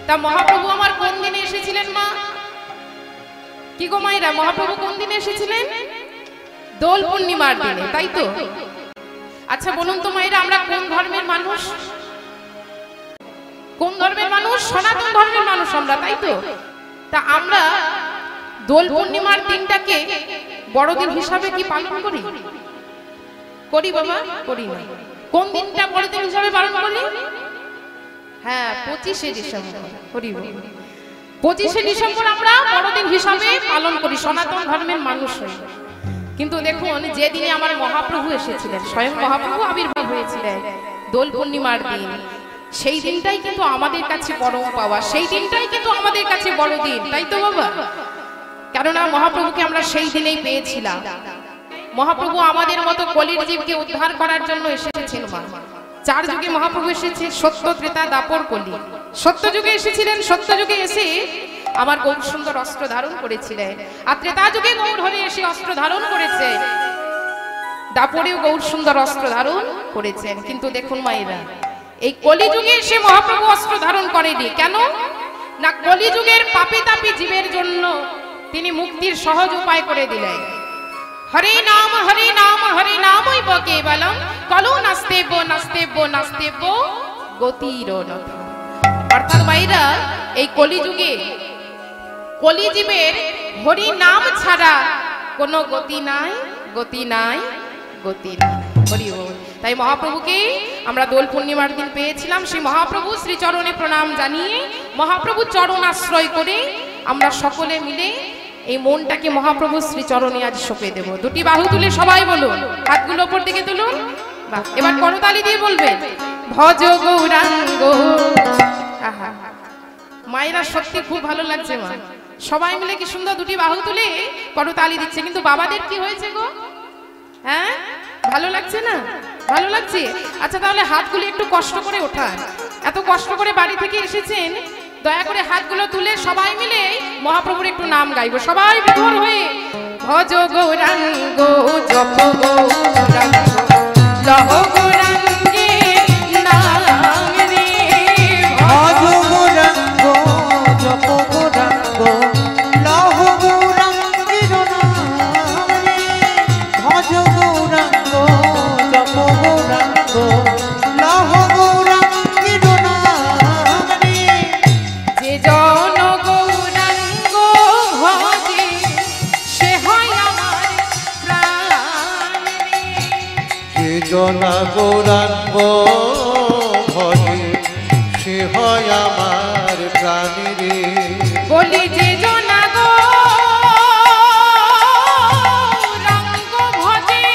তা মহাপ্রভু আমার কোন দিনে এসেছিলেন মা? কি গো মায়েরা, মহাপ্রভু কোন দিনে এসেছিলেন? দোল পূর্ণিমার দিনে, তাই তো? আচ্ছা বলুন তো মায়েরা, আমরা কোন ধর্মের মানুষ? কোন ধর্মের মানুষ? সনাতন ধর্মের মানুষ আমরা, তাই তো? তা আমরা দোল পূর্ণিমার দিনটাকে বড়দিন হিসাবে কি পালন করি? করি বাবা? করি না। কোন দিনটা বড়দিন হিসাবে পালন করি? হ্যাঁ, 25শে ডিসেম্বর। করি 25শে ডিসেম্বর আমরা বড়দিন হিসাবে পালন করি, সনাতন ধর্মের মানুষ হই। কিন্তু দেখুন, যেদিনে আমার মহাপ্রভু এসেছিলেন, স্বয়ং মহাপ্রভু আবির্ভাব হয়েছিলেন দোল পূর্ণিমার দিন, সেই দিনটাই কিন্তু আমাদের কাছে বড় পাওয়া, সেই দিনটাই কিন্তু আমাদের কাছে বড় দিন, তাই তো বাবা? কেননা মহাপ্রভুকে আমরা সেই দিনেই পেয়েছিলাম। মহাপ্রভু আমাদের মতো কলির জীবকে উদ্ধার করার জন্য এসেছেন মা। 4 যুগে মহাপ্রভু এসেছে, সত্য, ত্রেতা, দাপর, কলি। সত্য যুগে এসেছিলেন, সত্য যুগে এসে আমার গৌর সুন্দর অস্ত্র ধারণ করেছিলেন, আর ত্রেতা যুগে গৌর হরে এসে অস্ত্র ধারণ করেছে, দাপরেও গৌর সুন্দর অস্ত্র ধারণ করেছেন। কিন্তু দেখুন মায়েরা, এই কলিযুগে এসে মহাপ্রভু অস্ত্র ধারণ করেনি। কেন না? কলিযুগের পাপী তাপী জীবের জন্য তিনি মুক্তির সহজ উপায় করে দিলেন। হরে নাম হরে নাম হরে নামৈব কেবলম কলো নাস্তেব নাস্তেব নাস্তেব গতির নথ। অর্থাৎ মায়েরা, এই কলিযুগে কলিজীবের হরি নাম ছাড়া কোনো গতি নাই, গতি নাই, গতি নাই। হরি বল। তাই মহাপ্রভুকে আমরা দোল পূর্ণিমার দিন পেয়েছিলাম। সেই মহাপ্রভু শ্রীচরণে প্রণাম জানিয়ে, মহাপ্রভু চরণ আশ্রয় করে আমরা সকলে মিলে এই মনটাকে মহাপ্রভু শ্রীচরণে আজ সঁপে দেব। দুটি বাহু তুলে সবাই বলুন, হাতগুলো উপর দিকে তুলুন। বাহ, এবার করতালি দিয়ে বলবেন, ভজ গৌরাঙ্গ। আহা, মায়েরা সত্যি খুব ভালো লাগছে মা, সবাই মিলে কি সুন্দর দুটি বাহু তুলে করতালি দিচ্ছে। কিন্তু বাবাদের কি হয়েছে গো? হ্যাঁ, ভালো লাগছে না? ভালো লাগছে? আচ্ছা, তাহলে হাতগুলো একটু কষ্ট করে ওঠান। এত কষ্ট করে বাড়ি থেকে এসেছেন, দয়া করে হাতগুলো তুলে সবাই মিলে মহাপ্রভুর একটু নাম গাইবো, সবাই বিভোর হয়ে। ভজ গৌরাঙ্গ জপ গৌরাঙ্গ লহ গৌরাঙ্গে নাম রে। ভজ গৌরাঙ্গ জপ গৌরাঙ্গ লহ গৌরাঙ্গের নাম রে। ভজ গৌরাঙ্গ জপ গৌরাঙ্গ লহ গৌরাঙ্গের নাম রে। যে জন গৌরাঙ্গ ভজে সে হয় আমার প্রাণ রে। যে জনা গৌরাঙ্গ ভজে সে হয় আমার প্রাণ রে। বলি যে জন গৌরাঙ্গ ভজে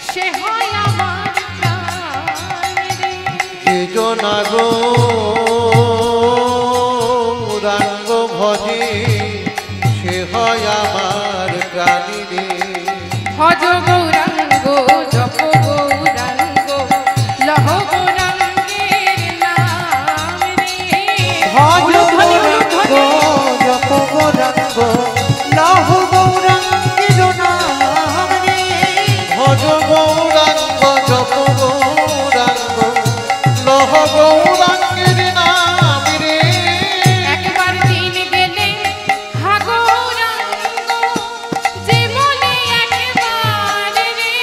সে হয় আমার প্রাণ রে। যে জনা গৌরাঙ্গ ভজে সে হয় আমার প্রাণ রে। ভজ গৌরাঙ্গ জপ গৌরাঙ্গ লহ গৌরাঙ্গের নাম রে। ভজ গৌরাঙ্গ জপ গৌরাঙ্গ লহ গৌরাঙ্গের নাম রে। ভজ গৌরাঙ্গ জপ গৌরাঙ্গ লহ গৌরাঙ্গের নাম রে। একবার দিন গেলে হা গৌরাঙ্গ যে বলে একবার রে।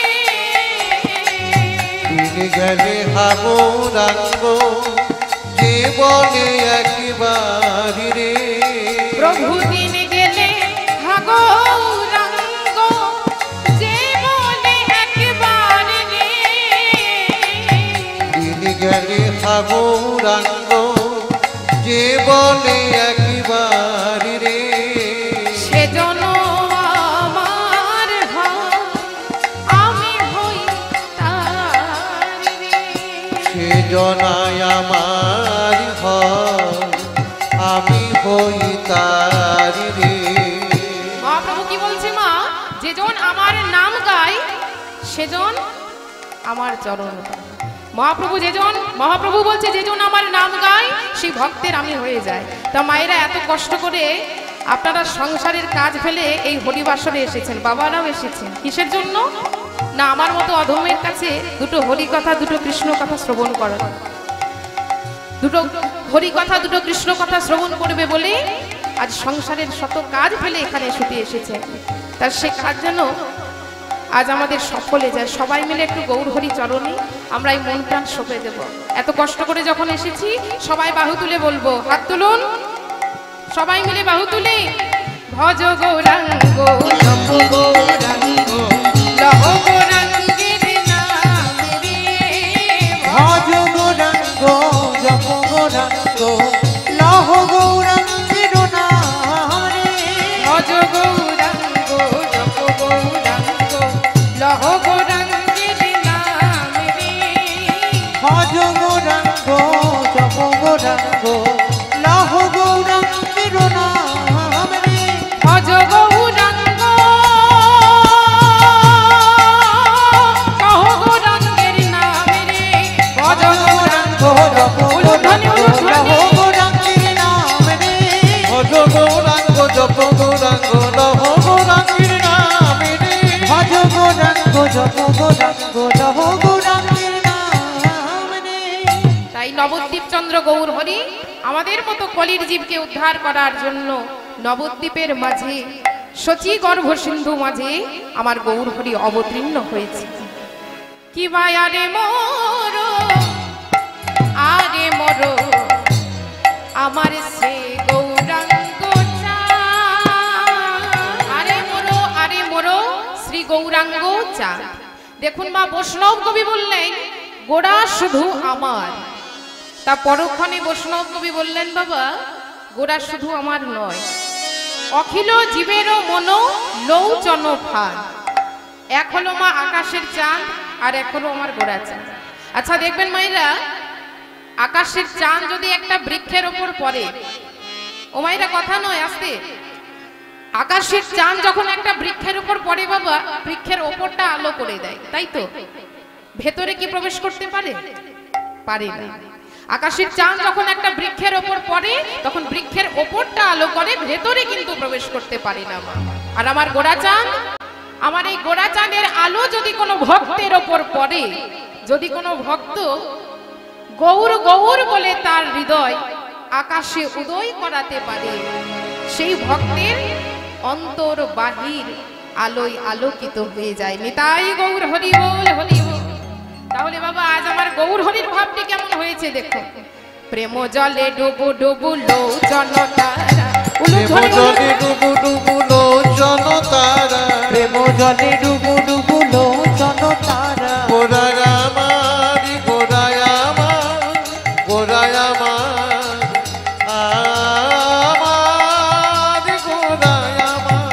দিন গেলে হা গৌরাঙ্গ যে বলে একবার রে। প্রভু দিন গেলে হা গৌরাঙ্গ যে বলে একবার রে। দিন গেলে হা গৌরাঙ্গ যে বলে একবার রে। সেজন আমার হয়, আমি হই তার রে। সে জনায় আমার হয়, আমি হই তার রে। মহাপ্রভু কি বলছে মা? যেজন আমার নাম গায় সেজন আমার চরণ পায়। মহাপ্রভু বলছে যেজন আমার নাম গায় সেই ভক্তের আমি হয়ে যায়। তা মায়েরা, এত কষ্ট করে আপনারা সংসারের কাজ ফেলে এই হরিবাসরে এসেছেন, বাবারাও এসেছেন কিসের জন্য? না আমার মতো অধমের কাছে দুটো হরি কথা, দুটো কৃষ্ণ কথা শ্রবণ করার, দুটো হরি কথা দুটো কৃষ্ণ কথা শ্রবণ করবে বলে আজ সংসারের শত কাজ ফেলে এখানে ছুটে এসেছে। তার সে কাজ যেন আজ আমাদের সফলে যায়। সবাই মিলে একটু গৌর হরি চরণে আমরা এই মন প্রাণ সঁপে দেব। এত কষ্ট করে যখন এসেছি সবাই বাহু তুলে বলবো, হাত তুলুন, সবাই মিলে বাহু তুলে ভজ গৌরাঙ্গ জপ গৌরাঙ্গ লহ গৌরাঙ্গের নাম রে, ভজ গৌরাঙ্গ জপ গৌরাঙ্গ লহ গৌরাঙ্গের নাম রে, ভজ গৌরাঙ্গ জপ গৌরাঙ্গ লহ গৌরাঙ্গের নাম রে, ভজ গৌরাঙ্গ জপ গৌরাঙ্গ লহ গৌরাঙ্গের নাম রে, ভজ গৌরাঙ্গ লহ গৌরাঙ্গের নাম রে, ভজ গৌরাঙ্গ জপ গৌরাঙ্গ লহ গৌরাঙ্গের নাম রে, ভজ গৌরাঙ্গ জপ গৌরাঙ্গ লহ গৌরাঙ্গের নাম রে, ভজ গৌরাঙ্গ জপ গৌরাঙ্গ লহ গৌরাঙ্গের নাম রে। তাই নবদ্বীপ চন্দ্র গৌর হরি আমাদের মতো কলির জীবকে উদ্ধার করার জন্য নবদ্বীপের মাঝে শচী গর্ভ সিন্ধু মাঝে আমার গৌর হরি অবতীর্ণ হয়েছে। কি ভাই আরে মোর আমার সে গৌরাঙ্গ চাঁদ, আরে মোর শ্রী গৌরাঙ্গ চাঁদ। দেখুন মা বৈষ্ণব কবি বললেন গোড়া শুধু আমার, তা পরক্ষণে বৈষ্ণব কবি বললেন বাবা গোড়া শুধু আমার নয়, অখিল জীবেরও মন লৌচন ফান। এক হলো মা আকাশের চাঁদ আর এক হলো আমার গোড়া চাঁদ। আচ্ছা দেখবেন মায়েরা, আকাশের চাঁদ যদি একটা বৃক্ষের ওপর পড়ে, ও মায়েরা কথা নয় আসতে, আকাশের চাঁদ যখন একটা বৃক্ষের উপর পড়ে বাবা, বৃক্ষের ওপরটা আলো করে দেয়, তাই তো? ভেতরে কি প্রবেশ করতে পারে? পারে না। আকাশের চাঁদ যখন একটা বৃক্ষের ওপর পড়ে তখন বৃক্ষের ওপরটা আলো করে, ভেতরে কিন্তু প্রবেশ করতে পারে না মা। আর আমার গোড়া চাঁদ, আমার এই গোড়া চাঁদের আলো যদি কোনো ভক্তের ওপর পড়ে, যদি কোনো ভক্ত গৌর গৌর বলে তার হৃদয় আকাশে উদয় করাতে পারে, সেই ভক্তের অন্তর বাহির আলোয় আলোকিত হয়ে যায়। নিতাই গৌর হরি বল হরি বল। তাহলে বাবা আজ আমার গৌর হরির ভাবটি কেমন হয়েছে দেখো। প্রেম জলে ডুবু ডুবু লোচন তারা, প্রেম জলে ডুবু ডুবু লোচন তারা, প্রেম জলে ডুবু ডুবু লোচন তারা, গোড়ায় আমার গোড়ায় আমার গোড়ায় আমার আমার গোড়ায় আমার,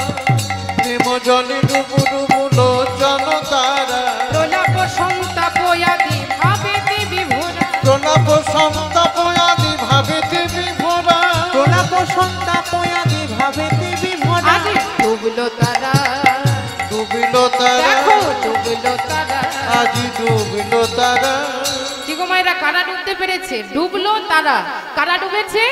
প্রেম জলে ডুবু ডুবু লোচন তারা, প্রলাপ সন্তাপ আদি ভাবেতে বিভোরা, প্রলাপ সন্তাপ আদি ভাবেতে বিভোরা, প্রলাপ সন্তাপ আদি ভাবেতে বিভোরা, আজ ডুবলো তারা, ডুবিলো তারা, দেখো ডুবলো তারা, আজ ডুবিলো তারা। কি গো মায়েরা, কারা ডুবতে পেরেছে? ডুবলো তারা। কারা ডুবেছে?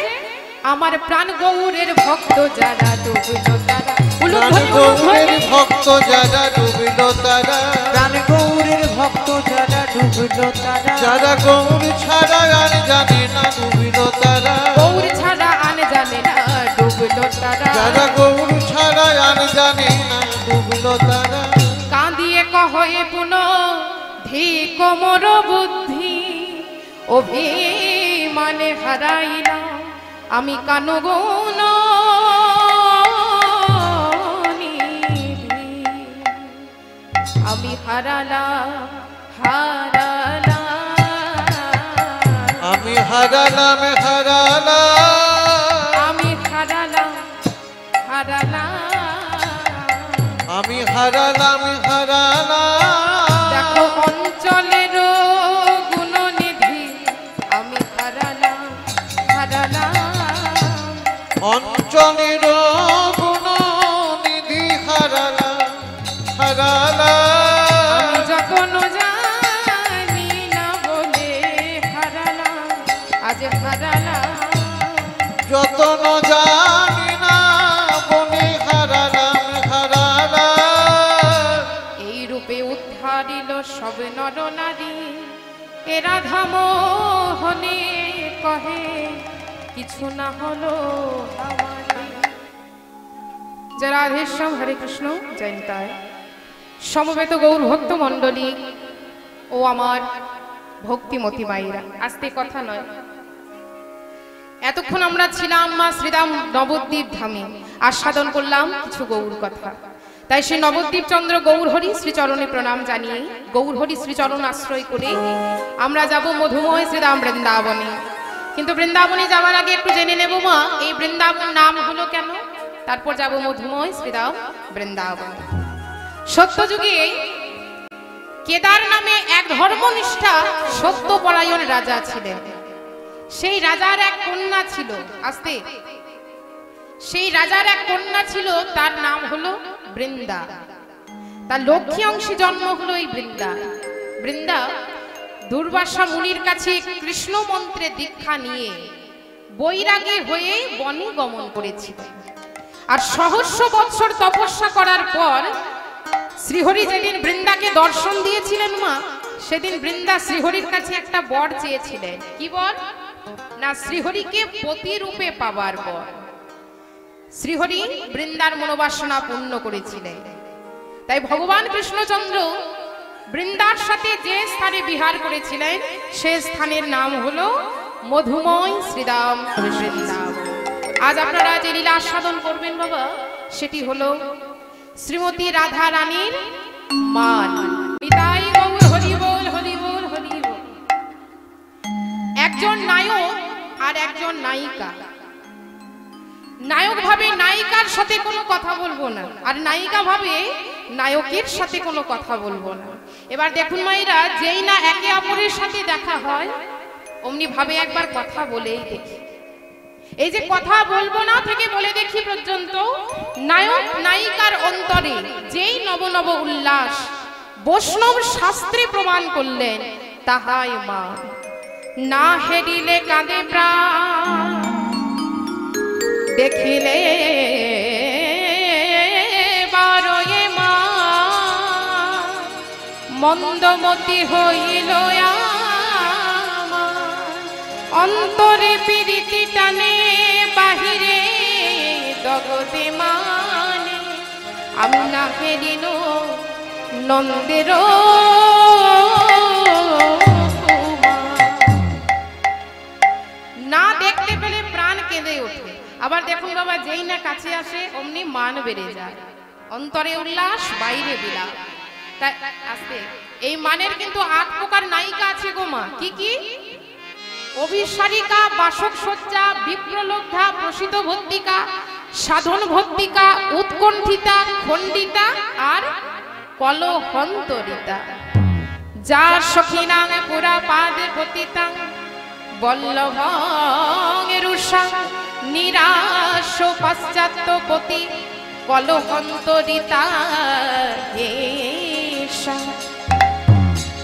আমার প্রাণ গৌরের ভক্ত যারা, ডুবলো তারা। প্রাণ গৌরের ভক্ত যারা ডুবিলো তারা, প্রাণ গৌরের ভক্ত যারা ডুবিলো তারা, যারা গৌর ছাড়া আর জানে না ডুবিলো তারা, গৌর ছাড়া আন জানে না, ডুবলো তারা। যারা গৌর ছাড়া আর জানে না ডুবিলো তারা। কাঁদিয়ে কহে পুন ধী কোমর বুদ্ধি, অভিমানে হারাইলাম আমি কানগুণ নিধি, আমি হারালাম হারালাম, আমি হারালাম হারালাম, আমি হারালাম হারালাম, আমি হারালাম হারালাম। দেখো অঞ্চলের গুণনিধি, আমি হারালাম হারালাম, অঞ্চলের গুণনিধি হারালাম হারালাম, আমি যখন জানি না বলে হারালাম, আজ হারালাম, যতন জানি না বনে হারালাম হারালাম। এই রূপে উদ্ধারিল সব নর নারী, এরা ধামোহনে কহে কিছু না হলো আমারে। জয় রাধেশ্যাম, হরে কৃষ্ণ, জয় নিতাই। সমবেত গৌর ভক্ত মণ্ডলী ও আমার ভক্তিমতী মায়েরা, আস্তে কথা নয়। এতক্ষণ আমরা ছিলাম মা শ্রীরাম নবদ্বীপ ধামে, আস্বাদন করলাম কিছু গৌর কথা। তাই সেই নবদ্বীপ চন্দ্র গৌর হরি শ্রীচরণে প্রণাম জানিয়ে গৌর হরি শ্রীচরণ আশ্রয় করে আমরা যাব মধুময় শ্রীরাম বৃন্দাবনে। কিন্তু বৃন্দাবনে যাওয়ার আগে একটু জেনে নেব মা, এই বৃন্দাবন নাম হলো কেন, তারপর যাব মধুময় শ্রীরাম বৃন্দাবনে। সত্যযুগে কেদার নামে এক ধর্মনিষ্ঠা সত্যপরায়ণ রাজা ছিলেন। সেই রাজার এক কন্যা ছিল, আস্তে, সেই রাজার এক কন্যা ছিল, তার নাম হলো বৃন্দা। তার লক্ষ্মী অংশী জন্ম হলো এই বৃন্দা। বৃন্দা দুর্বাসা মুনির কাছে কৃষ্ণ মন্ত্রে দীক্ষা নিয়ে বৈরাগী হয়ে বনে গমন করেছিল। আর সহস্র বৎসর তপস্যা করার পর শ্রীহরি যেদিন বৃন্দাকে দর্শন দিয়েছিলেন মা, সেদিন বৃন্দা শ্রীহরির কাছে একটা বর চেয়েছিলেন। কি বর? না, শ্রীহরিকে পতি রূপে পাবার বর। শ্রীহরি বৃন্দার মনোবাসনা পূর্ণ করেছিলেন। তাই ভগবান কৃষ্ণচন্দ্র বৃন্দার সাথে যে স্থানে বিহার করেছিলেন সে স্থানের নাম হলো মধুময় শ্রীরাম বৃন্দাবন। আজ আপনারা যে লীলা আস্বাদন করবেন বাবা, সেটি হলো শ্রীমতী রাধা রানীর মান। নিতাই গৌর হরি বল, হরি বল, হরি বল। একজন নায়ক আর একজন নায়িকা। নায়ক ভাবে নায়িকার সাথে কোনো কথা বলবো না, আর নায়িকা ভাবে নায়কের সাথে কোনো কথা বলবো না। এবার দেখুন মায়েরা, যেই না একে অপরের সাথে দেখা হয় অমনি ভাবে একবার কথা বলেই দেখি। এই যে কথা বলবো না থেকে বলে দেখি পর্যন্ত নায়ক নায়িকার অন্তরে যেই নব নব উল্লাস বৈষ্ণব শাস্ত্রে প্রমাণ করলেন, তাহাই মা। না হেরিলে কাঁদে প্রাণ, দেখিলে বারয়ে মা। মন্দমতি হইল অন্তরে প্রীতি টানে, বাহিরে জগতে মানে। আমি না হেরিল নন্দের না দেখতে পেলে প্রাণ কেঁদে ওঠে। আবার দেখুন বাবা, যেই না কাছে আসে অমনি মান বেড়ে যায়, অন্তরে উল্লাস, বাইরে বিলাপ। তাই আস্তে, এই মানের কিন্তু ৮ প্রকার নায়িকা আছে গো মা। কি কি? অভিসারিকা, বাসক সজ্জা, বিপ্রলব্ধা, প্রসিত ভর্তিকা, সাধন ভর্তিকা, উৎকণ্ঠিতা, খণ্ডিতা আর কলহন্তরিতা। যার সখী নামে পুরা পাদে পতিতা, বল্লভং রুষা, নিরাশ পশ্চাৎপতি, কলহন্তরিতা।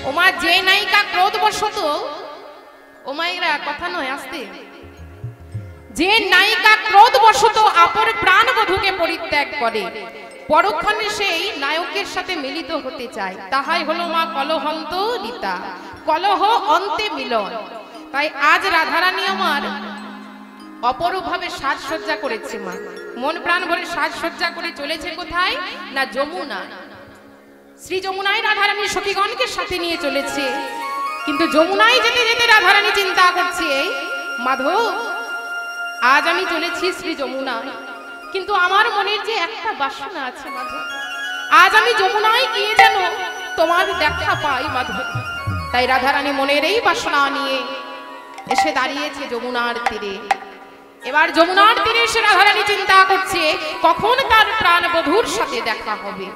ওমা, যে নায়িকা ক্রোধবশত, ও মায়েরা কথা নয়, আসতে, যে নায়িকা ক্রোধবশত অপর প্রাণবধূকে পরিত্যাগ করে, পরক্ষণে সেই নায়কের সাথে মিলিত হতে চায়, তাহাই হলো মা কলহন্ত রীতা। কলহ অন্তে মিলন। তাই আজ রাধারানী আমার অপরূপভাবে সাজসজ্জা করেছে মা, মন প্রাণ ভরে সাজসজ্জা করে চলেছে কোথায়? না যমুনা। শ্রী যমুনায় রাধারানী সখীগণকে সাথে নিয়ে চলেছে। কিন্তু যমুনায় যেতে যেতে রাধারানী চিন্তা করছে, মাধব আজ আমি চলেছি শ্রী যমুনায়, কিন্তু আমার মনের যে একটা বাসনা আছে মাধব, আজ আমি যমুনায় গিয়ে যেন তোমার দেখা পাই মাধব। তাই রাধারানী মনের এই বাসনা নিয়ে এসে দাঁড়িয়েছে যমুনার তীরে। এবার যমুনার তীরে এসে রাধারানী চিন্তা করছে কখন তার প্রাণ বধূর সাথে দেখা হবে।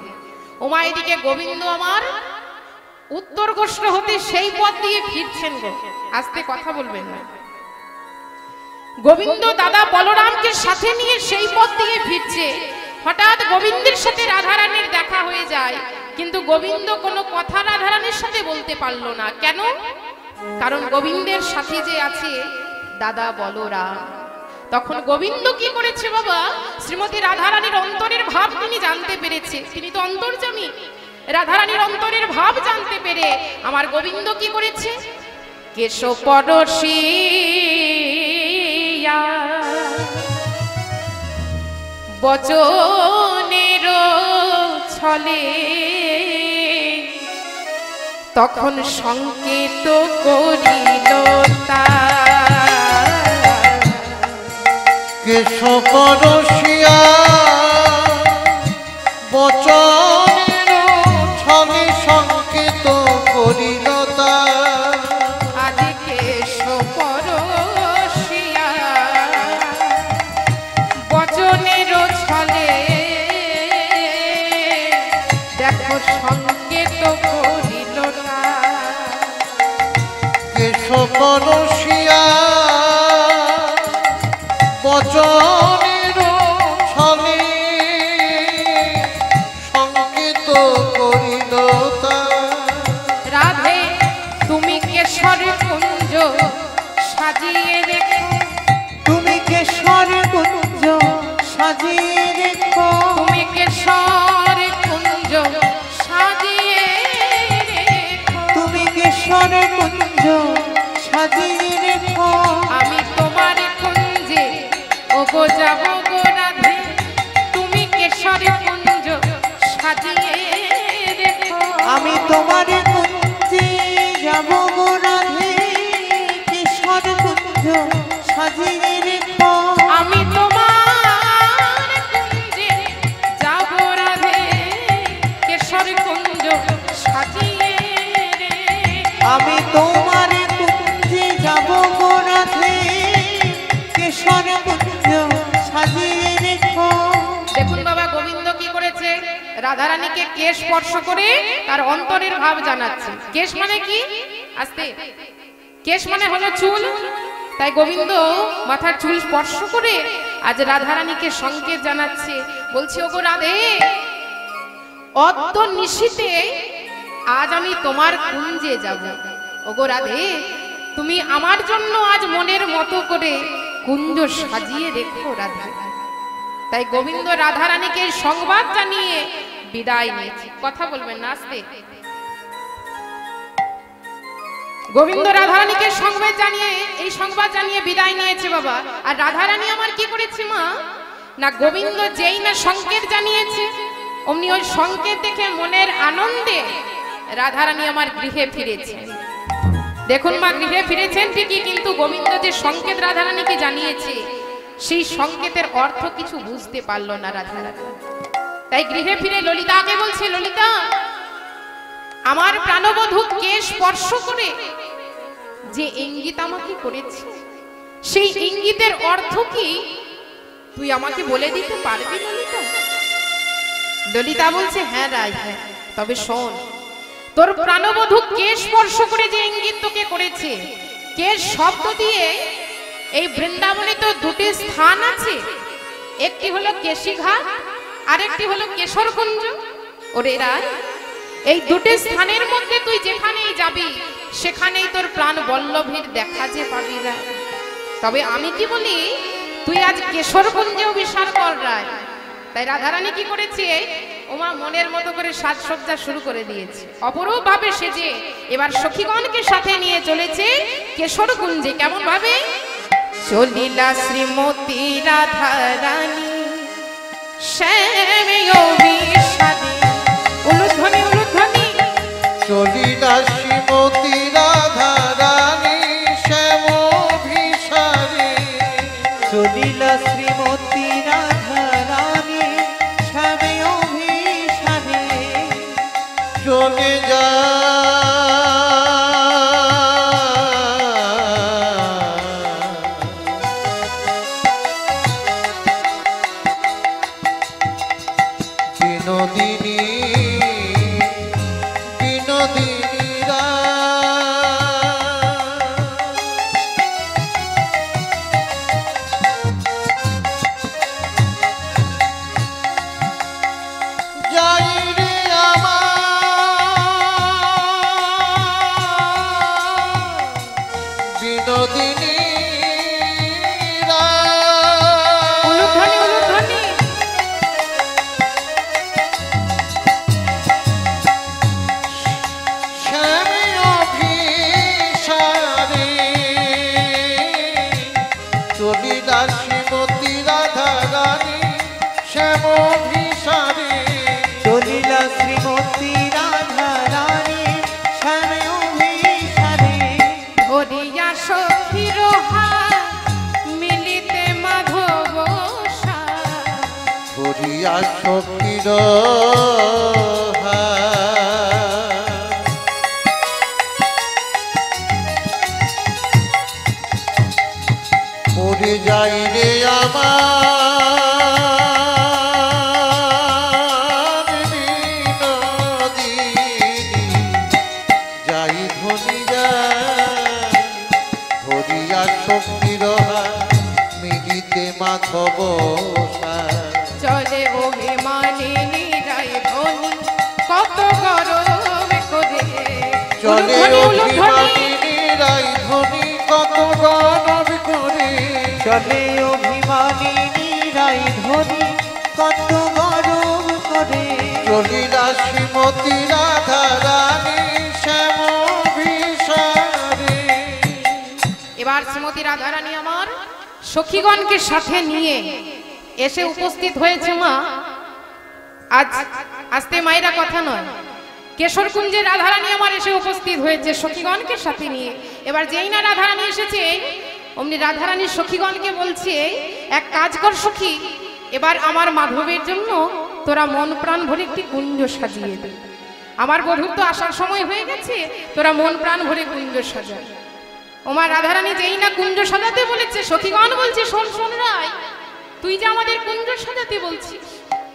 ওমা, এদিকে গোবিন্দ আমার উত্তরগ্রস্ত হতে সেই পথ দিয়ে ফিরছেন গো। আস্তে কথা বলবেন না। গোবিন্দ দাদা বলরামকে সাথে নিয়ে সেই পথ দিয়ে ফিরছে। হঠাৎ গোবিন্দের সাথে রাধারানীর দেখা হয়ে যায়, কিন্তু গোবিন্দ কোনো কথা রাধারানীর সাথে বলতে পারলো না। কেন? কারণ গোবিন্দের সাথে যে আছে দাদা বলরাম। তখন গোবিন্দ কি করেছে বাবা? শ্রীমতী রাধারানীর অন্তরের ভাব তিনি জানতে পেরেছে। তিনি তো অন্তর্যামী। রাধারানীর অন্তরের ভাব জানতে পেরে আমার গোবিন্দ কি করেছে? কেশ পরশী রসিয়া বচনের ছলে তখন সংকেত করিল কেশব রসিয়া বচনের ছলে সংকেত করিল আজ কেশব রসিয়া বচনের ছলে দেখো সংকেত করিল কেশব রসিয়া বচনের ছলে সংকেত করিল রাধে তুমি কেশর কুঞ্জ সাজিয়ে রেখো তুমি কেশর কুঞ্জ সাজিয়ে রেখো তুমি কেশর কুঞ্জ সাজিয়ে রেখো তুমি কেশর কুঞ্জ সাজিয়ে রেখো আমি তোমার কুঞ্জে ওগো যাব গো রাধে তুমি কেশর কুঞ্জ সাজিয়ে রেখো আমি তোমার কুঞ্জে যাব গো রাধে কেশর কুঞ্জ সাজিয়ে রেখো আমি তোমার কুঞ্জে যাব রাধে কেশর কুঞ্জ সাজিয়ে রেখো আমি তোমার কুঞ্জে যাব গো রাধে কেশর কুঞ্জ সাজিয়ে রেখো দেখুন বাবা গোবিন্দ কি করেছে রাধারানীকে কেশ স্পর্শ করে তার অন্তরের ভাব জানাচ্ছে কেশ মানে কি আস্তে কেশ মানে হলো চুল তাই গোবিন্দ মাথার চুল স্পর্শ করে আজ রাধারানীকে সংকেত জানাচ্ছে বলছে ওগো রাধে অদ্য নিশীতে আজ আমি তোমার কুঞ্জে যাব ওগো রাধে তুমি আমার জন্য আজ মনের মতো করে কুঞ্জ সাজিয়ে রেখো রাধা তাই গোবিন্দ রাধারানীকে সংবাদ জানিয়ে বিদায় নিয়েছে কথা বলবেন না আস্তে গোবিন্দ রাধারানীকে সংবাদ জানিয়ে বিদায় নিয়েছে বাবা আর রাধারানী আমার কি করেছে মা না গোবিন্দ যেই না সংকেত জানিয়েছে অমনি ওই সংকেত দেখে মনের আনন্দে রাধারানী আমার গৃহে ফিরেছে দেখুন মা গৃহে ফিরেছেন ঠিকই কিন্তু গোবিন্দ যে সংকেত রাধারানীকে জানিয়েছে সেই সংকেতের অর্থ কিছু বুঝতে পারল না রাধারানী তাই গৃহে ফিরে ললিতাকে বলছে ললিতা আমার প্রাণবধূ কে স্পর্শ করে যে ইঙ্গিত আমাকে করেছে সেই ইঙ্গিতের অর্থ কি তুই আমাকে বলে দিতে পারবি ললিতা ললিতা বলছে হ্যাঁ রাই হ্যাঁ তবে শোন তোর প্রাণবধূ কে স্পর্শ করে যে ইঙ্গিত তোকে করেছে কে শব্দ দিয়ে এই বৃন্দাবনে তো দুটি স্থান আছে একটি হলো কেশিঘাট আরেকটি হলো কেশরকুঞ্জ ওরে রায় এই দুটি স্থানের মধ্যে তুই যেখানেই যাবি সেখানেই তোর প্রাণ বল্লভীর দেখা যে পাবি না তবে আমি কি বলি তুই আজ কেশরকুঞ্জেও বিশাল কর রায় তাই রাধারানী কি করেছে ওমা মনের মতো করে সাজসজ্জা শুরু করে দিয়েছে অপরূপ ভাবে সেজে এবার সখীগণকে সাথে নিয়ে চলেছে কেশরকুঞ্জে কেমন ভাবে চলিলা শ্রীমতী রাধারানী শ্যামে অভিসাদে উলুধ্বনি উলুধ্বনি চলিলা শ্রীমতী রাধারানী শ্যাম অভিসারে চলিলা শ্রীমতী রাধারানী শ্যাম অভিসারে চলে যা বিনোদিনী বিনোদিনীরা যাই রে আমার বিনোদিনীরা উলুধ্বনি উলুধ্বনি ধরিয়া সখীর পড়ে যাই রে আমার বিনোদিনী যাই ধনি ধরিয়া সখীর মিলিতে মাধব চলে অভিমানিনী রায় ধনি কত গরব করে চলে অভিমানিনী রায় ধনি কত গরব করে চলে অভিমানিনী রাই ধনি কত গরব করে চলিলা শ্রীমতী রাধা রানী শ্যাম বিষারে। এবার শ্রীমতী রাধারানী আমার সখীগণকে সাথে নিয়ে এসে উপস্থিত হয়েছে মা। আজ আস্তে মায়েরা কথা নয়, কেশরকুঞ্জে রাধারানী আমার এসে উপস্থিত হয়েছে সখীগণকে সাথে নিয়ে। এবার যেই না রাধারানী এসেছে অমনি রাধারানীর সখীগণকে বলছে, এক কাজ কর সখী, এবার আমার মাধবের জন্য তোরা মন প্রাণ ভরে একটি কুঞ্জ সাজিয়ে দে। আমার বধূর তো আসার সময় হয়ে গেছে, তোরা মন প্রাণ ভরে কুঞ্জ সাজা। ওমা রাধারানী যেই না কুঞ্জ সাজাতে বলেছে, সখীগণ বলছে, শোন শোন রায়, তুই যে আমাদের কুঞ্জ সাজাতে বলছিস,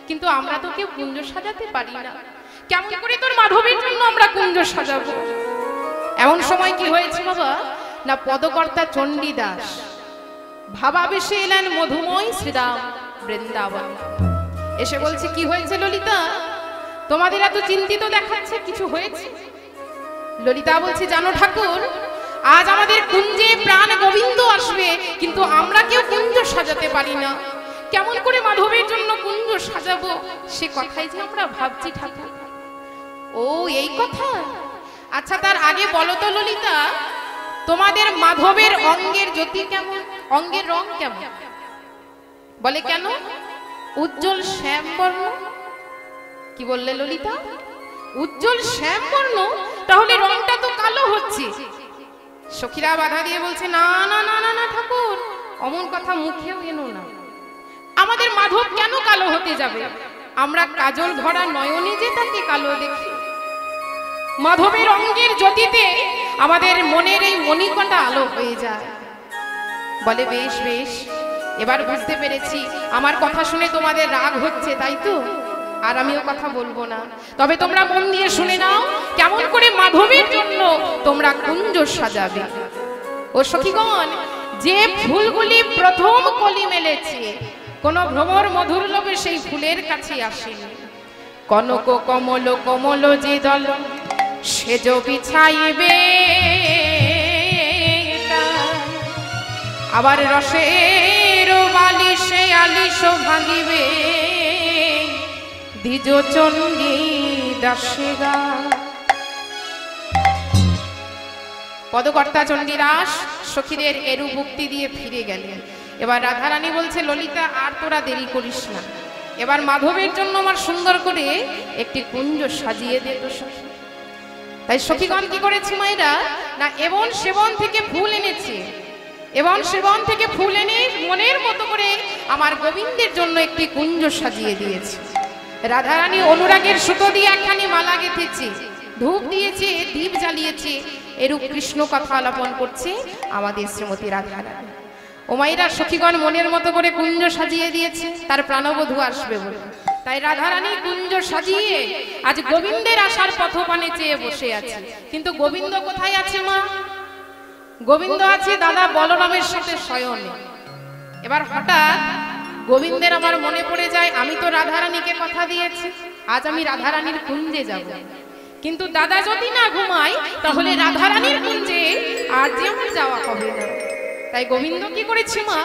কিন্তু আমরা তো কেউ কুঞ্জ সাজাতে পারি না, কেমন করে তোর মাধবের জন্য আমরা কুঞ্জ সাজাবো? এমন সময় কি হয়েছে বাবা না, পদকর্তা চণ্ডীদাস ভাবাবেশে এলেন মধুময় শ্রীরাম বৃন্দাবন। এসে বলছে, কি হয়েছে ললিতা, তোমাদের এত চিন্তিত দেখাচ্ছে, কিছু হয়েছে? ললিতা বলছে, জানো ঠাকুর, আজ আমাদের কুঞ্জে প্রাণ গোবিন্দ আসবে, কিন্তু আমরা কেউ কুঞ্জ সাজাতে পারি না, কেমন করে মাধবের জন্য কুঞ্জ সাজাবো সে কথাই যে আমরা ভাবছি ঠাকুর। ও এই কথা, আচ্ছা তার আগে বলো তো ললিতা, তোমাদের মাধবের অঙ্গের জ্যোতি কেমন, অঙ্গের রং কেমন? বলে কেন? উজ্জ্বল শ্যাম বর্ণ। কি বললে ললিতা? উজ্জ্বল শ্যাম বর্ণ, তাহলে রংটা তো কালো হচ্ছে। সখীরা বাধা দিয়ে বলছে, না না না না না ঠাকুর, অমন কথা মুখেও এনো না, আমাদের মাধব কেন কালো হতে যাবে? আমরা কাজল ভরা নয়নে যে তাকে কালো দেখি, মাধবের অঙ্গের জ্যোতিতে আমাদের মনের এই মণিকণা আলো হয়ে যায়। বলে বেশ বেশ, এবার বুঝতে পেরেছি, আমার কথা শুনে তোমাদের রাগ হচ্ছে তাই তো, আর আমিও কথা বলবো না, তবে তোমরা মন দিয়ে শুনে নাও কেমন করে মাধবের জন্য তোমরা কুঞ্জ সাজাবে। ও সখীগণ, যে ফুলগুলি প্রথম কলি মেলেছে, কোন ভ্রমর মধুর লোভে সেই ফুলের কাছে আসেনি। কনক কমল কমল যে দল সেজ বিছাইবে, আবার রসের বালিশে আলিশ ভাঙিবে, দ্বিজ চণ্ডী দাসেগা। পদকর্তা চণ্ডীদাস সখীদের এরূপ মুক্তি দিয়ে ফিরে গেলেন। এবার রাধারানী বলছে, ললিতা আর তোরা দেরি করিস না, এবার মাধবের জন্য আমার সুন্দর করে একটি কুঞ্জ সাজিয়ে দে তো সখী। তাই সখীগণ কি করেছে মায়েরা না, এবন সেবন থেকে ফুল এনেছে, এবং সেবন থেকে ফুল এনে মনের মতো করে আমার গোবিন্দের জন্য একটি কুঞ্জ সাজিয়ে দিয়েছে। রাধারানী অনুরাগের সুতো দিয়ে একখানি মালা গেঁথেছে, ধূপ দিয়েছে, দীপ জ্বালিয়েছে, এরূপ কৃষ্ণ কথা আলাপন করছে আমাদের শ্রীমতী রাধারানী। ও মায়েরা, সখীগণ মনের মতো করে কুঞ্জ সাজিয়ে দিয়েছে, তার প্রাণবধূ আসবে বলে। তাই রাধারানী কুঞ্জ সাজিয়ে আজ গোবিন্দের আসার পথপানে চেয়ে বসে আছে। কিন্তু গোবিন্দ কোথায় আছে মা? গোবিন্দ আছে দাদা বলরামের সাথে শয়নে। এবার হঠাৎ গোবিন্দের আমার মনে পড়ে যায়, আমি তো রাধারানীকে কথা দিয়েছি আজ আমি রাধারানীর কুঞ্জে যাব, কিন্তু দাদা যদি না ঘুমায় তাহলে রাধারানীর কুঞ্জে আজ আমার যাওয়া হবে না। তাই গোবিন্দ কি করেছে মা,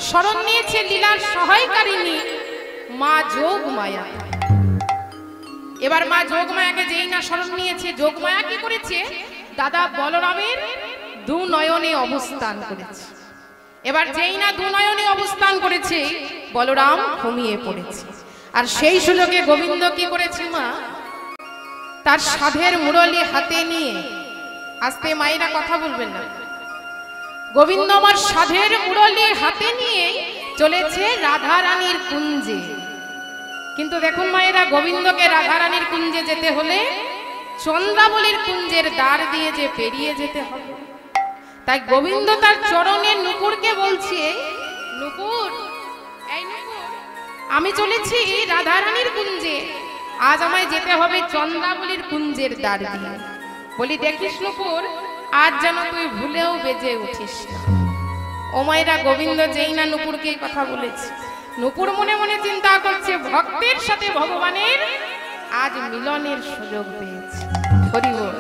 শরণ নিয়েছে লীলার সহায়কারিণী মা যোগমায়া। এবার মা যোগমায়াকে যেই না শরণ নিয়েছে, যোগমায়া কি করেছে, দাদা বলরামের দু নয়নে অবস্থান করেছে। এবার যেই না দু নয়নে অবস্থান করেছে, বলরাম ঘুমিয়ে পড়েছে। আর সেই সুযোগে গোবিন্দ কি করেছে মা, তার সাধের মুরলি হাতে নিয়ে, আস্তে মায়েরা কথা বলবেন না, গোবিন্দ আমার সাধের মুরলি হাতে নিয়ে চলেছে রাধারানীর কুঞ্জে। কিন্তু দেখুন মায়েরা, গোবিন্দকে রাধারানীর কুঞ্জে যেতে হলে চন্দ্রাবলীর কুঞ্জের দ্বার দিয়ে যে পেরিয়ে যেতে হবে। তাই গোবিন্দ তার চরণের নুপুরকে বলছে, নুপুর, এই নুপুর, আমি চলেছি রাধারানীর কুঞ্জে, আজ আমায় যেতে হবে চন্দ্রাবলীর কুঞ্জের দ্বার দিয়ে। বলি, দেখিস নুপুর, আজ যেন তুই ভুলেও বেজে উঠিস না। ও মায়েরা, গোবিন্দ যেই না নুপুরকে এই কথা বলেছে, নুপুর মনে মনে চিন্তা করছে, ভক্তের সাথে ভগবানের আজ মিলনের সুযোগ পেয়েছে। হরি বল,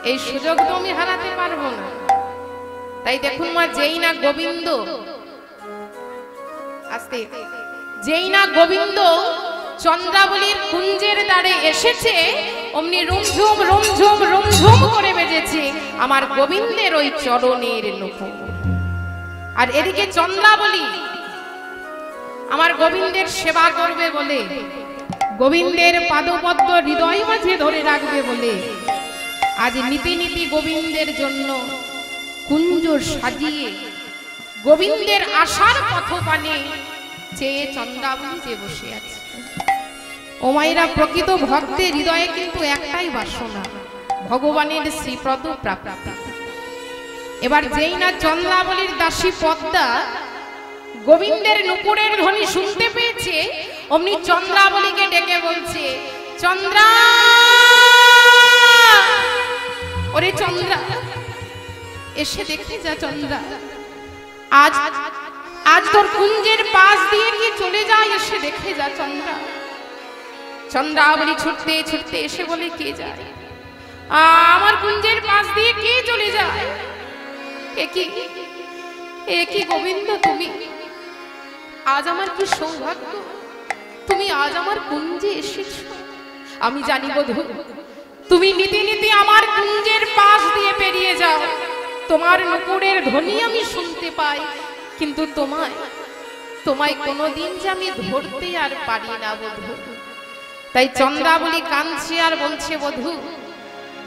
এই সুযোগ তো আমি হারাতে পারবো না। তাই দেখুন মা, যেই না গোবিন্দ, আস্তে, যেই না গোবিন্দ চন্দ্রাবলীর কুঞ্জের দ্বারে এসেছে, অমনি রুমঝুম রুমঝুম রুমঝুম করে বেজেছে আমার গোবিন্দের ওই চরণের নুপুর। আর এদিকে চন্দ্রাবলী আমার গোবিন্দের সেবা করবে বলে, গোবিন্দের পাদপদ্ম হৃদয় মাঝে ধরে রাখবে বলে আজ নীতি নীতি গোবিন্দের জন্য কুঞ্জ সাজিয়ে গোবিন্দের আশার পথপানে চেয়ে চন্দ্রাবলী যে বসে আছে। ও মায়েরা, প্রকৃত ভক্তের হৃদয়ে কিন্তু একটাই বাসনা, ভগবানের শ্রীপদ প্রাপ্তি। এবার যেই না চন্দ্রাবলীর দাসী পদ্মা গোবিন্দের নুপুরের ধ্বনি শুনতে পেয়েছে, অমনি চন্দ্রাবলীকে ডেকে বলছে, চন্দ্রা, ওরে চন্দ্রা, এসে দেখে যা চন্দ্রা, আজ আজ তোর কুঞ্জের পাশ দিয়ে কি চলে যায়, এসে দেখে যা চন্দ্রা। চন্দ্রাবলী ছুটতে ছুটতে এসে বলে, কে যায়? আমার কুঞ্জের পাশ দিয়ে কে চলে যায়? এ কি গোবিন্দ, তুমি আজ আমার কি সৌভাগ্য, তুমি আজ আমার কুঞ্জে এসেছো। আমি জানি বধূ, তুমি নীতি নীতি আমার কুঞ্জের পাশ দিয়ে পেরিয়ে যাও, তোমার নুপুরের ধ্বনি আমি শুনতে পাই, কিন্তু তোমায় কোনোদিন যে আমি ধরতে আর পারি না বধূ। তাই চন্দ্রাবলী কাঁদছে আর বলছে, বধূ,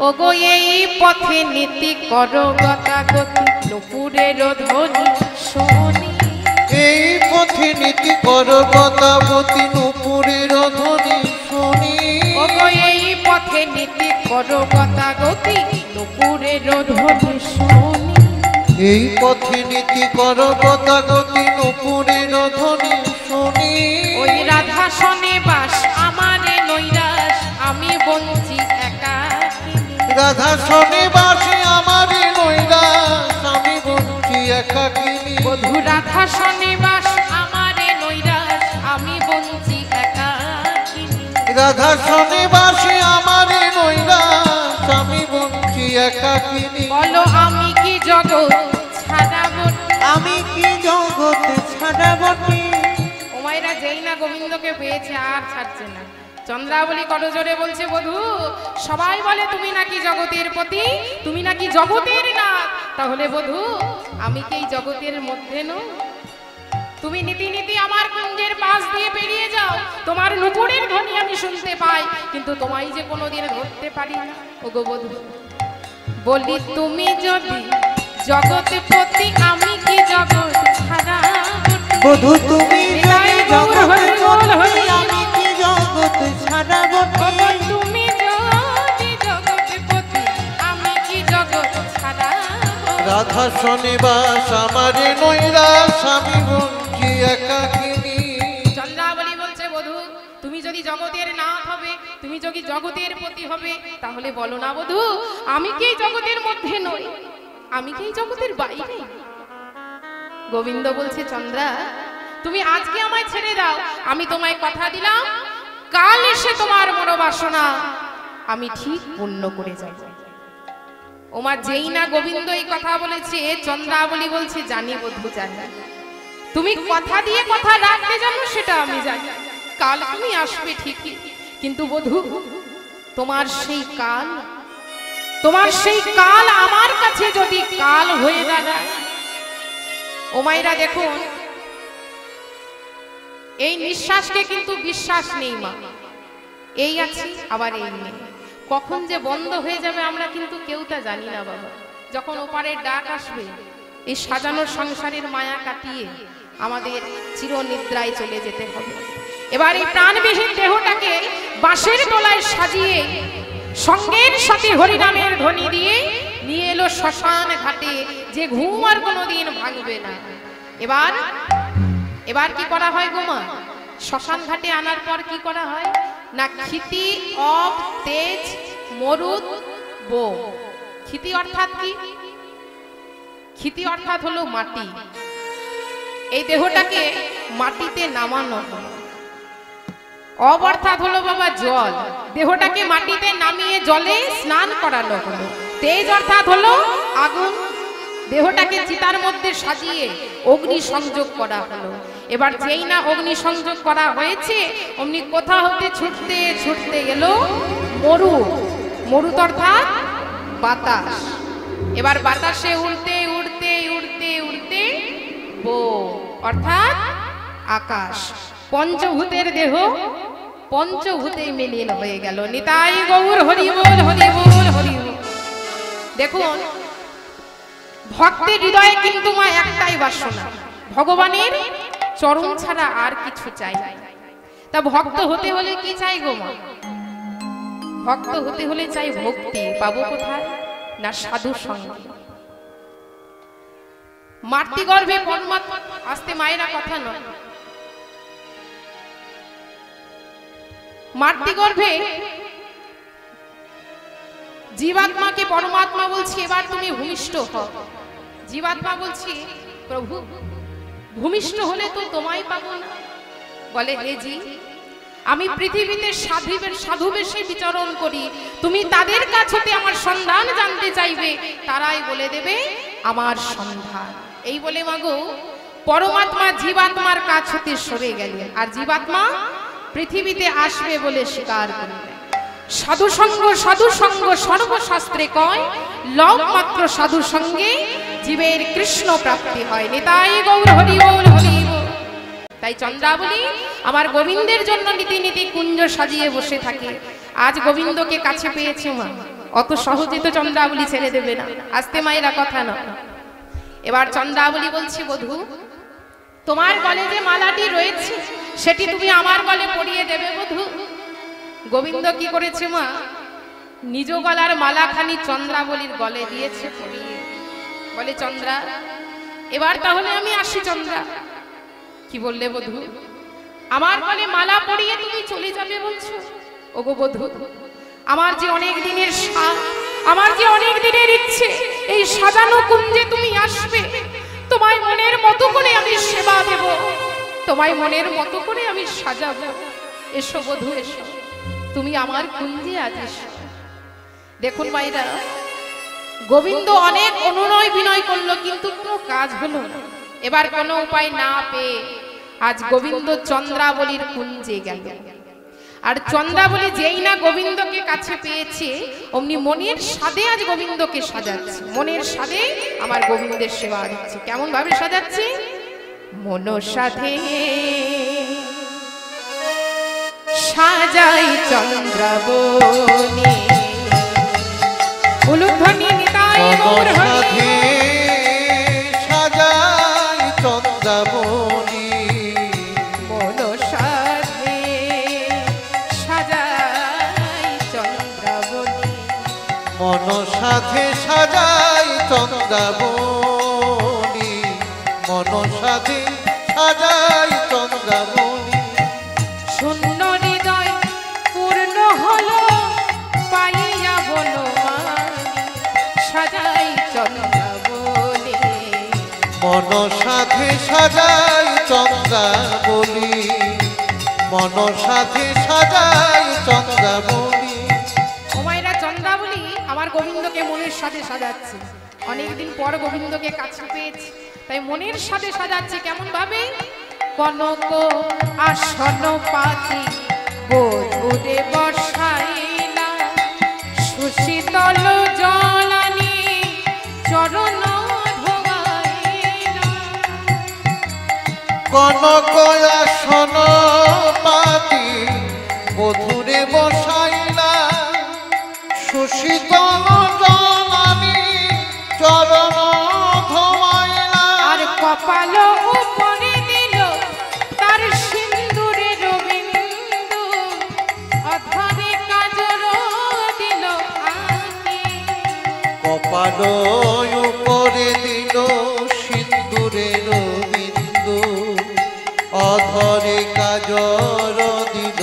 ওগো এই পথে নীতি করো গতাগতি, নুপুরের ধ্বনি শুনি। এই পথে নীতি করো গতাগতি, নুপুরের ধ্বনি শুনি। ওগো এই পথে নীতি করো গতাগতি, নুপুরের ধ্বনি শুনি। এই পথে নীতি করো গতাগতি, নুপুরের ধ্বনি শুনি। ওই রাধা শনে বাস আমারে নৈরাস, আমি বঞ্চি একাকিনী। রাধা শনে বাসে আমারে নৈরাস, আমি বঞ্চি একাকিনী। বধূ রাধা শনে বাস আমারে নৈরাস, আমি বঞ্চি একাকিনী। রাধা শনে বাসে আমারে নৈরাস, আমি বঞ্চি একাকিনী। বলো আমি কি জগৎ ছাড়াবো, আমি কি জগৎ ছাড়াবটি। ও মায়েরা, যেই না গোবিন্দকে পেয়েছে আর ছাড়ছে না। চন্দ্রাবলী করজোরে বলছে, বধূ, সবাই বলে তুমি নাকি জগতের পতি, তুমি নাকি জগতের নাথ, তাহলে বধূ আমি কি এই জগতের মধ্যে নই? তুমি নীতি নীতি আমার কুঞ্জের পাশ দিয়ে পেরিয়ে যাও, তোমার নুপুরের ধ্বনি আমি শুনতে পাই, কিন্তু তোমায় যে কোনোদিন ধরতে পারি না। ওগো বধূ, বলি তুমি যদি জগৎপতি, আমি কি জগৎ ছাড়া? বধূ তুমি যদি জগৎপতি, আমি কি জগৎ ছাড়াবটি। তুমি যদি জগৎপতি, আমি কি জগৎ ছাড়া? রাধা শনে বাস আমারে নৈরাস, আমি বঞ্চি একাকিনী। চন্দ্রাবলী বলছে, বধূ, তুমি যদি জগতের নাথ হবে, তুমি যদি জগতের পতি হবে, তাহলে বলো না বধূ, আমি কি এই জগতের মধ্যে নই, আমি কি এই জগতের বাইরে? গোবিন্দ বলছে, চন্দ্রা, তুমি আজকে আমায় ছেড়ে দাও, আমি তোমায় কথা দিলাম, কাল এসে তোমার মনোবাসনা আমি ঠিক পূর্ণ করে যাব। ওমা, যেই না গোবিন্দ এই কথা বলেছে, চন্দ্রাবলী বলছে, জানি বধূ, জানি তুমি কথা দিয়ে কথা রাখতে জানো, সেটা আমি জানি, কাল তুমি আসবে ঠিকই, কিন্তু বধূ তোমার সেই কাল আমার কাছে যদি কাল হয়ে দাঁড়ায়। ও মায়েরা, দেখুন, এই নিঃশ্বাসকে কিন্তু বিশ্বাস নেই মা, এই আছে আবার এই নেই, কখন যে বন্ধ হয়ে যাবে আমরা কিন্তু কেউ তা জানি না বাবা। যখন ওপারের ডাক আসবে, এই সাজানো সংসারের মায়া কাটিয়ে আমাদের চিরনিদ্রায় চলে যেতে হবে। এবার এই প্রাণবিহীন দেহটাকে বাঁশের তলায় সাজিয়ে সঙ্গের সাথে হরিনামের ধ্বনি দিয়ে নিয়ে এলো শ্মশান ঘাটে, যে ঘুম আর কোনোদিন ভাঙবে না। এবার কি করা হয় গো মা? শ্মশান ঘাটে আনার পর কি করা হয় না, ক্ষিতি অব তেজ মরুদ বো। ক্ষিতি অর্থাৎ কি? ক্ষিতি অর্থাৎ হলো মাটি। এই দেহটাকে মাটিতে নামানো হলো। অব অর্থাৎ হলো বাবা জল, দেহটাকে মাটিতে নামিয়ে জলে স্নান করানো হলো। তেজ অর্থাৎ হলো আগুন, দেহটাকে চিতার মধ্যে সাজিয়ে অগ্নি সংযোগ করা হলো। এবার যেই না অগ্নি সংযোগ করা হয়েছে, অমনি কোথা হতে ছুটতে ছুটতে এলো মরুদ। মরুদ অর্থাৎ বাতাস। এবার বাতাসে উড়তে উড়তে উড়তে উড়তে বো অর্থাৎ আকাশ। পঞ্চভূতের দেহ পঞ্চভূতে মিলিন হয়ে গেল। নিতাই গৌর হরি বল হরি বল হরি বল। দেখুন, ভক্তের হৃদয়ে কিন্তু মা একটাই বাসনা, ভগবানের চরণ ছাড়া আর কিছু চাই। তা ভক্ত হতে হলে কি চাই গো মা? ভক্ত হতে হলে চাই ভক্তি। পাবো কোথায় না সাধু সঙ্গে। মাতৃগর্ভে পরমাত্মা আসতে মায়েরা কথা নয়, মাতৃগর্ভে জীবাত্মাকে পরমাত্মা বলছি এবার তুমি ভূমিষ্ঠ হও। জীবাত্মা বলছি প্রভু ভূমিষ্ঠ হলে তো তোমায় পাবো না। বলে হে জি, আমি পৃথিবীতে সাধু বেশে বিচরণ করি, তুমি তাদের কাছ হতে আমার সন্ধান জানতে চাইবে, তারাই বলে দেবে আমার সন্ধান। এই বলে মাগো পরমাত্মা জীবাত্মার কাছ হতে সরে গেলেন, আর জীবাত্মা পৃথিবীতে আসবে বলে স্বীকার করলেন। সাধু সঙ্গ সর্বশাস্ত্রে কয়, লব মাত্র সাধু সঙ্গে জীবের কৃষ্ণ প্রাপ্তি হয়। নিতাই গৌর হরি বল হরি বল। তাই চন্দ্রাবলী আমার গোবিন্দের জন্য নীতি নীতি কুঞ্জ সাজিয়ে বসে থাকে। আজ গোবিন্দকে কাছে পেয়েছে মা, অত সহজে তো চন্দ্রাবলী ছেড়ে দেবে না। আস্তে মায়েরা কথা না। এবার চন্দ্রাবলী বলছি, বধূ তোমার গলে যে মালাটি রয়েছে সেটি তুমি আমার গলে পরিয়ে দেবে বধূ। গোবিন্দ কি করেছে মা, নিজ গলার মালাখানি চন্দ্রাবলীর গলে দিয়েছে পরিয়ে। বলে চন্দ্রা এবার তাহলে আমি আসি। চন্দ্রা কি বললে বধূ? আমার গলে মালা পরিয়ে তুমি চলে যাবে বলছো? ওগো বধূ, আমার যে অনেক দিনের আমার যে অনেক দিনের ইচ্ছে, এই সাজানো কুঞ্জে তুমি আসবে, তোমায় মনের মতো করে আমি সেবা দেব, তোমায় মনের মতো করে আমি সাজাবো। এসো বধূ এসো, তুমি আমার কুঞ্জে আজ এসো। দেখুন মায়েরা, গোবিন্দ অনেক অনুনয় বিনয় করলো কিন্তু কোনো কাজ হলো না। এবার কোনো উপায় না পেয়ে আজ গোবিন্দ চন্দ্রাবলীর কুঞ্জে গেল। আর চন্দ্রাবলী যেই না গোবিন্দকে কাছে পেয়েছে, অমনি মনের সাধে আজ গোবিন্দকে সাজাচ্ছে। মনের সাধে আমার গোবিন্দের সেবা দিচ্ছে। কেমন ভাবে সাজাচ্ছে? মন সাধে সাজাই চন্দ্রাবলী। উলুধ্বনি নিতাই গৌর হরি। সাজাই চন্দ্রাবলী। মন সাধে সাজাই চন্দ্রাবলী। মন সাথে সাজাই চন্দ্রাবলী। মন সাথে সাজাই চন্দ্রাবলী। শূন্য হৃদয় পূর্ণ হলো পাইয়া বনমালী। সাজাই চন্দ্রাবলী। মন সাথে সাজাই চন্দ্রাবলী। মন সাথে সাজাই চন্দ্রাবলী। ও মায়েরা, চন্দ্রাবলী আমার গোবিন্দকে মনের সাথে সাজাচ্ছে। অনেকদিন পর গোবিন্দকে কাছে পেয়েছে, তাই মনের সাথে সাজাচ্ছে। কেমন ভাবে? কনক আসন পাতি বধূরে বসাইলা, সুশীতল জলানি চরণ ধোয়াইলা। কনক আসন পাতি বধূরে বসাইলা, সুশীতল জলানি চরণ ধোয়াইলা। আর কপাল উপরে দিল তার সিন্দুরের বিন্দু। অধরে কাজল দিল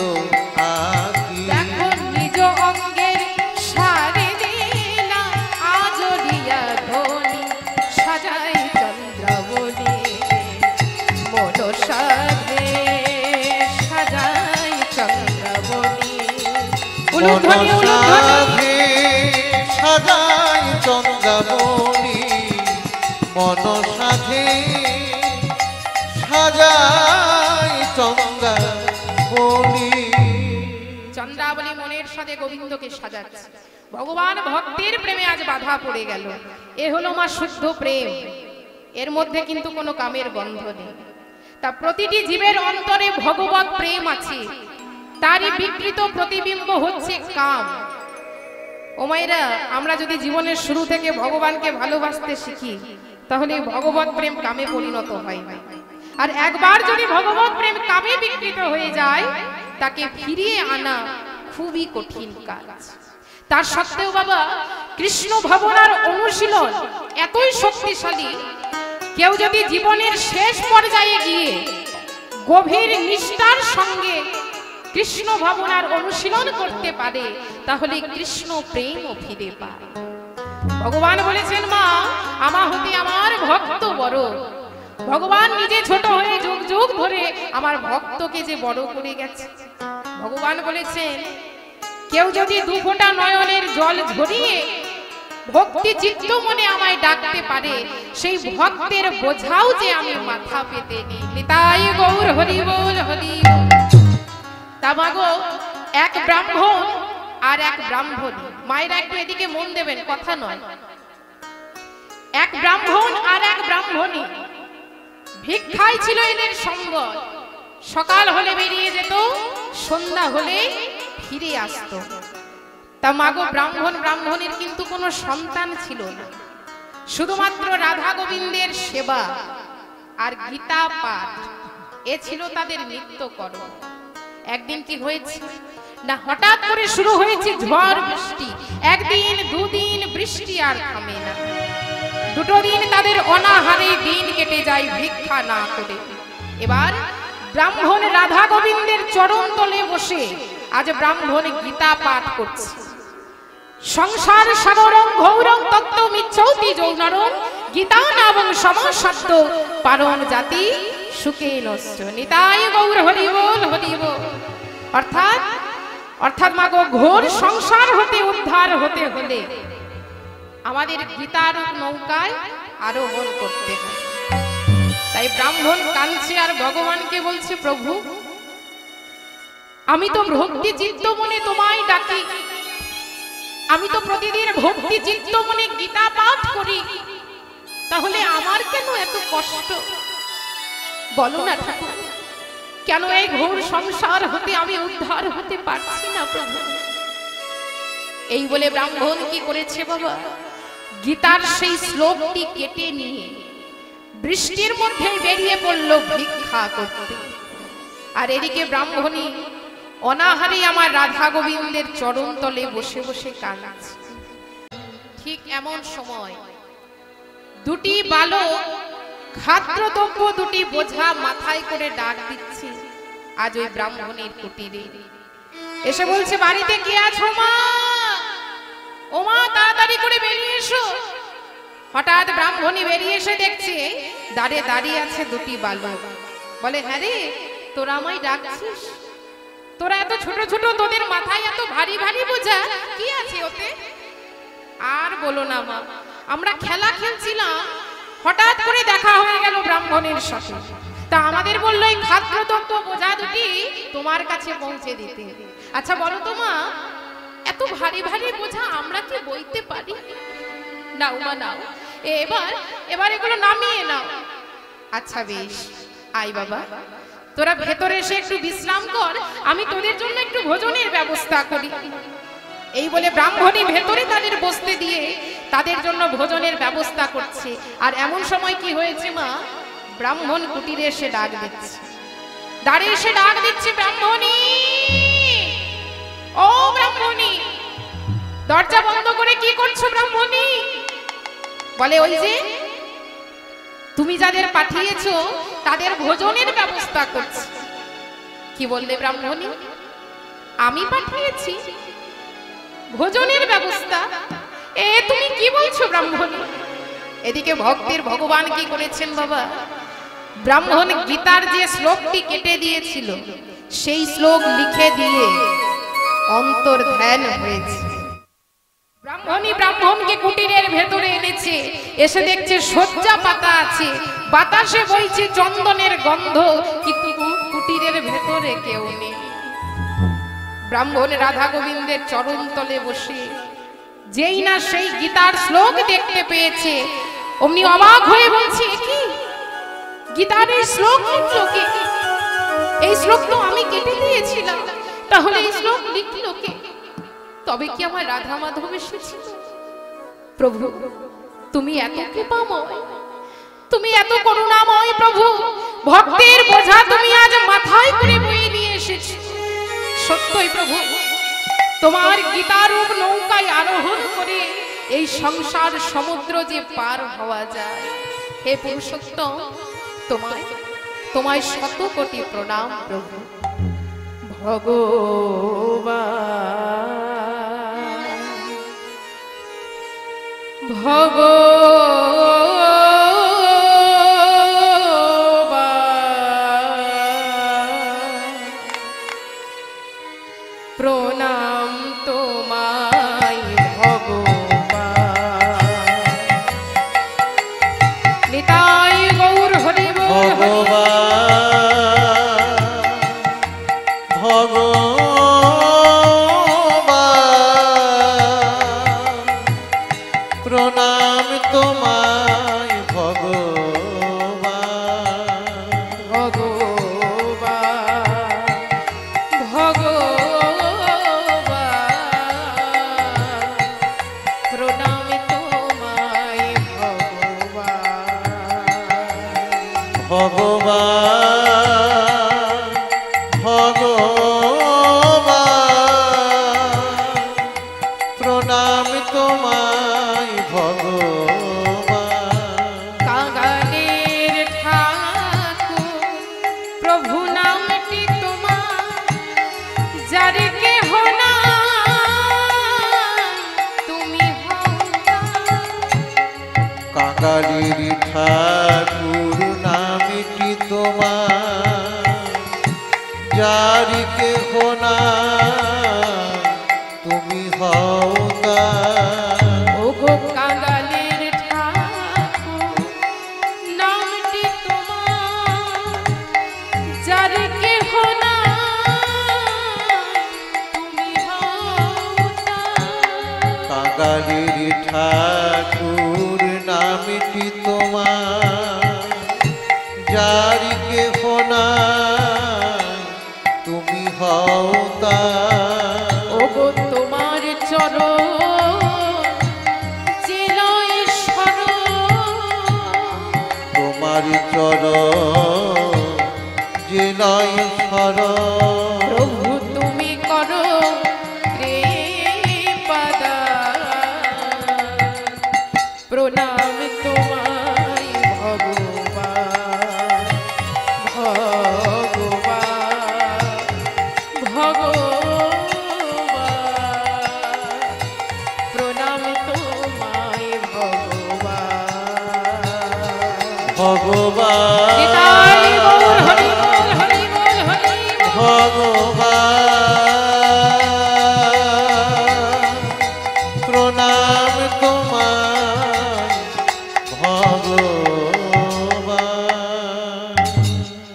আঁকি দেখো নিজ অঙ্গের সারে দিলা আজরিয়া ধ্বনি সাজাই চন্দ্রাবলী মন সাধে সাজাই চন্দ্রাবলী উলুধ্বনি উলুধ্বনি সাজাই চন্দ্রাবলী মন সাধে সাজাই চন্দ্রাবলী চন্দ্রাবলী মনের সাথে গোবিন্দকে সাজাচ্ছে ভগবান ভক্তের প্রেমে আজ বাধা পড়ে গেল এ হলো মা শুদ্ধ প্রেম এর মধ্যে কিন্তু কোনো কামের গন্ধ নেই তা প্রতিটি জীবের অন্তরে ভগবত প্রেম আছে তারই বিকৃত প্রতিবিম্ব হচ্ছে কাম ও মায়েরা আমরা যদি জীবনের শুরু থেকে ভগবানকে ভালোবাসতে শিখি তাহলে ভগবত প্রেম কামে পরিণত হয় না আর একবার যদি ভগবত প্রেম কামে বিকৃত হয়ে যায় তাকে ফিরিয়ে আনা খুবই কঠিন কাজ তার সত্ত্বেও বাবা কৃষ্ণ ভাবনার অনুশীলন এতই শক্তিশালী কেউ যদি জীবনের শেষ পর্যায়ে গিয়ে গভীর নিষ্ঠার সঙ্গে কৃষ্ণ ভাবনার অনুশীলন করতে পারে তাহলে কৃষ্ণ প্রেমও ফিরে পায় ভগবান বলেছেন মা আমা হতে আমার ভক্ত বড় ভগবান নিজে ছোট হয়ে যুগ যুগ ধরে আমার ভক্তকে যে বড় করে গেছে ভগবান বলেছেন কেউ যদি দু ফোঁটা নয়নের জল ঝরিয়ে ভক্তি চিত্ত মনে আমায় ডাকতে পারে সেই ভক্তের বোঝাও যে আমি মাথা পেতে নিই নিতাই গৌর হরি বল হরি তা মাগো এক ব্রাহ্মণ আর এক ব্রাহ্মণী মায়েরা একটু এদিকে মন দেবেন কথা নয় এক ব্রাহ্মণ আর এক ব্রাহ্মণী ভিক্ষায় ছিল এদের সঙ্গ সকাল হলে বেরিয়ে যেত সন্ধ্যা হলে ফিরে আসতো তা মাগো ব্রাহ্মণ ব্রাহ্মণীর কিন্তু কোনো সন্তান ছিল না শুধুমাত্র রাধা গোবিন্দের সেবা আর গীতা পাঠ এ ছিল তাদের নিত্যকর্ম একদিন কি হয়েছে না হঠাৎ করে শুরু হয়েছে ঝড় বৃষ্টি একদিন দুদিন বৃষ্টি আর থামে না দুটো দিন তাদের অনাহারে দিন কেটে যায় ভিক্ষা না করে এবার ব্রাহ্মণ রাধা গোবিন্দের চরণ তলে বসে আজ ব্রাহ্মণ গীতা পাঠ করছে সংসার সাগরং ঘৌরং তত্ত্ব মিচ্ছৌতি যৌনরং গীতা নামং সমশব্দ পারণ জাতি সুখে নষ্ট নিতাই গৌর হরি বল হরি বল অর্থাৎ মাগো ঘোর সংসার হতে উদ্ধার হতে হলে আমাদের গীতার নৌকায় আরোহণ করতে হয় তাই ব্রাহ্মণ কাঁদছে আর ভগবানকে বলছে প্রভু আমি তো ভক্তি চিত্ত মনে তোমায় ডাকি আমি তো প্রতিদিন ভক্তি চিত্ত মনে গীতা পাঠ করি তাহলে আমার কেন এত কষ্ট বলো না ঠাকুর কেন এই ঘোর সংসার হতে আমি উদ্ধার হতে পারছি না প্রভু এই বলে ব্রাহ্মণ কি করেছে বাবা গীতার সেই শ্লোকটি কেটে নিয়ে বৃষ্টির মধ্যে বেরিয়ে পড়ল ভিক্ষা করতে আর এদিকে ব্রাহ্মণী অনাহারে আমার রাধা গোবিন্দের চরণ তলে বসে বসে কাঁদছে ঠিক এমন সময় দুটি বালক খাদ্যদ্রব্য দুটি বোঝা মাথায় করে ডাক দিচ্ছে আজ ওই ব্রাহ্মণের কুটিরে এসে বলছে বাড়িতে কে আছো মা ও মা তাড়াতাড়ি করে বেরিয়ে এসো হঠাৎ ব্রাহ্মণী বেরিয়ে এসে দেখছে দাঁড়িয়ে আছে দুটি বালক বলে হ্যাঁ রে তোরা আমায় ডাকছিস তোরা এত ছোট ছোট তোদের মাথায় এত ভারী ভারী বোঝা কি আছে ওতে আর বলো না মা আমরা খেলা খেলছিলাম হঠাৎ করে দেখা হয়ে গেল ব্রাহ্মণের সাথে তা আমাদের বললো এই খাদ্যদ্রব্য বোঝা দুটি তোমার কাছে পৌঁছে দিতে আচ্ছা বলো তো মা এত ভারী ভারী বোঝা আমরা কি বইতে পারি নাও মা নাও এবার এগুলো নামিয়ে নাও আচ্ছা বেশ আই বাবা তোরা ভেতরে এসে একটু বিশ্রাম কর আমি তোদের জন্য একটু ভোজনের ব্যবস্থা করি এই বলে ব্রাহ্মণী ভেতরে তাদের বসতে দিয়ে তাদের জন্য ভোজনের ব্যবস্থা করছে আর এমন সময় কি হয়েছে মা ব্রাহ্মণ কুটিরে এসে ডাক দিচ্ছে দাঁড়িয়ে এসে ডাক দিচ্ছে ব্রাহ্মণী ও ব্রাহ্মণী দরজা বন্ধ করে কি করছো ব্রাহ্মণী বলে ওই যে তুমি যাদের পাঠিয়েছো তাদের ভোজনের ব্যবস্থা করছি। কি বললে ব্রাহ্মণী? আমি পাঠিয়েছি ভোজনের ব্যবস্থা? এ তুমি কি বলছো ব্রাহ্মণী? এদিকে ভক্তের ভগবান কি করেছেন বাবা? ব্রাহ্মণ গীতার যে শ্লোকটি কেটে দিয়েছিল সেই শ্লোক লিখে দিয়ে অন্তর ধ্যান হয়েছে। ব্রাহ্মণী ব্রাহ্মণকে কুটিরের ভেতরে এনেছে, এসে দেখছে শয্যা পাতা আছে, বাতাসে বইছে চন্দনের গন্ধ, কিন্তু কুটিরের ভেতরে কেউ নেই। ব্রাহ্মণ রাধা গোবিন্দের চরণ তলে বসে যেই না সেই গীতার শ্লোক দেখতে পেয়েছে, অমনি অবাক হয়ে বলছে, কি গীতার এই শ্লোক লিখলো কে? এই শ্লোক তো আমি কেটে দিয়েছিলাম, তাহলে এই শ্লোক লিখলো কে? তবে কি আমার রাধা মাধব এসেছিল? প্রভু তুমি এত কৃপাময়, তুমি এত করুণাময় প্রভু, ভক্তের বোঝা তুমি আজ মাথায় করে বয়ে নিয়ে এসেছো। সত্যই প্রভু, তোমার গীতারূপ নৌকায় আরোহণ করে এই সংসার সমুদ্র যে পার হওয়া যায়। হে পুরুষোত্তম, তোমায় তোমায় শত কোটি প্রণাম প্রভু। প্রণাম তোমায় ভগবান। নিতাই গৌর হরি বল। প্রণাম তোমায় ভগবান। প্রণাম তোমায় ভগবান। প্রণাম তোমায় ভগবান। কাঙালের ঠাকুর প্রভু নামটি তোমার, যার কেহ নাই তুমি হও না। কাঙালির ঠাকুর নামটি তোমার, যার কেহ নাই তুমি হও তার। ওগো কাঙালের ঠাকুর নামটি তোমার, যার কেহ নাই তুমি হও তার। কাঙালির ঠাকুর নামটি তোমার, যার কেহ নাই তুমি হও তার। ওগো তোমার চরণ চিলয় শরণ, তোমার চরণ যে নয় শরণ। প্রভু তুমি করো কৃপাদান। প্রণাম তোমায় ভগবান। প্রণাম তোমায় ভগবান। ভগবান নিতাই গৌর হরি বল, হরি বল, হরি বল। ভগবান